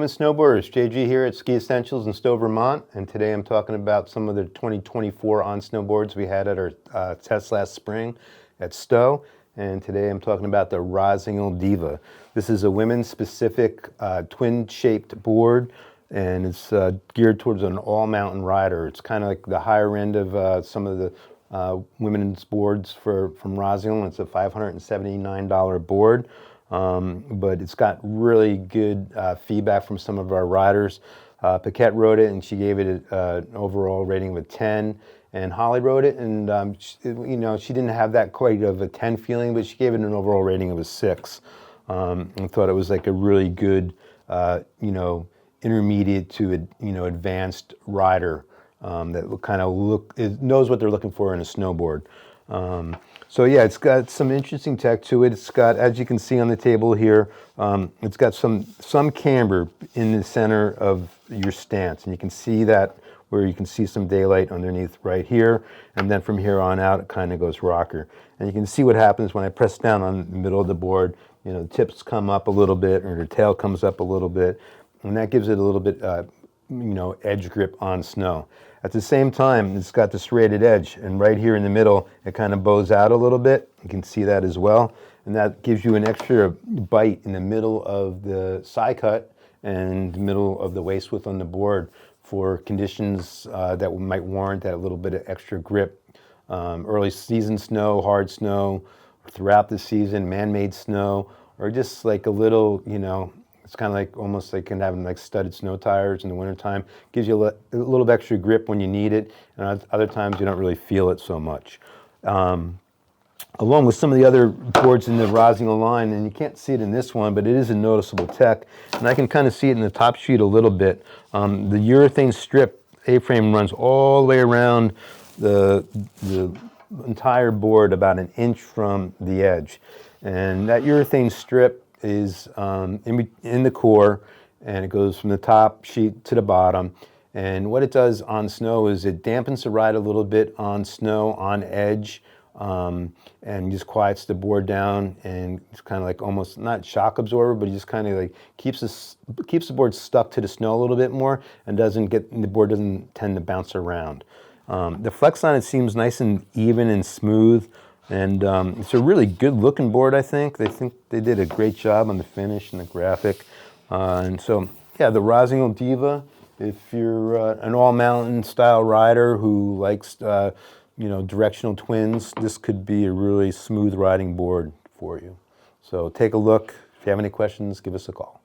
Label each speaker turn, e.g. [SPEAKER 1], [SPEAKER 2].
[SPEAKER 1] women snowboarders. JG here at Ski Essentials in Stowe, Vermont, and today I'm talking about some of the 2024 on snowboards we had at our test last spring at Stowe, and today I'm talking about the Rossignol Diva. This is a women's specific twin-shaped board, and it's geared towards an all-mountain rider. It's kind of like the higher end of some of the women's boards from Rossignol. It's a $579 board. But it's got really good feedback from some of our riders. Paquette wrote it, and she gave it an overall rating of a 10. And Holly wrote it, and she didn't have that quite of a 10 feeling, but she gave it an overall rating of a 6. And thought it was like a really good, intermediate to advanced rider that kind of knows what they're looking for in a snowboard. So yeah, it's got some interesting tech to it. It's got, as you can see on the table here, it's got some camber in the center of your stance, and you can see that where you can see some daylight underneath right here, and then from here on out it kind of goes rocker. And you can see what happens when I press down on the middle of the board. The tips come up a little bit, or the tail comes up a little bit, and that gives it a little bit edge grip on snow. At the same time, it's got the serrated edge, and right here in the middle, it kind of bows out a little bit. You can see that as well, and that gives you an extra bite in the middle of the side cut and the middle of the waist width on the board for conditions that might warrant that little bit of extra grip. Early season snow, hard snow, throughout the season, man-made snow, or just like a little, it's kind of like almost like having like studded snow tires in the wintertime. Gives you a little bit extra grip when you need it, and other times you don't really feel it so much. Along with some of the other boards in the Rossignol line, and you can't see it in this one, but it is a noticeable tech, and I can kind of see it in the top sheet a little bit. The urethane strip A-frame runs all the way around the entire board about an inch from the edge, and that urethane strip is in the core, and it goes from the top sheet to the bottom. And what it does on snow is it dampens the ride a little bit on snow, on edge, and just quiets the board down, and it's kind of like almost not shock absorber, but it just kind of like keeps the board stuck to the snow a little bit more, and the board doesn't tend to bounce around. The flex on it seems nice and even and smooth. And it's a really good looking board, I think. They did a great job on the finish and the graphic. And so, yeah, the Rossignol Diva, if you're an all-mountain style rider who likes, directional twins, this could be a really smooth riding board for you. So take a look. If you have any questions, give us a call.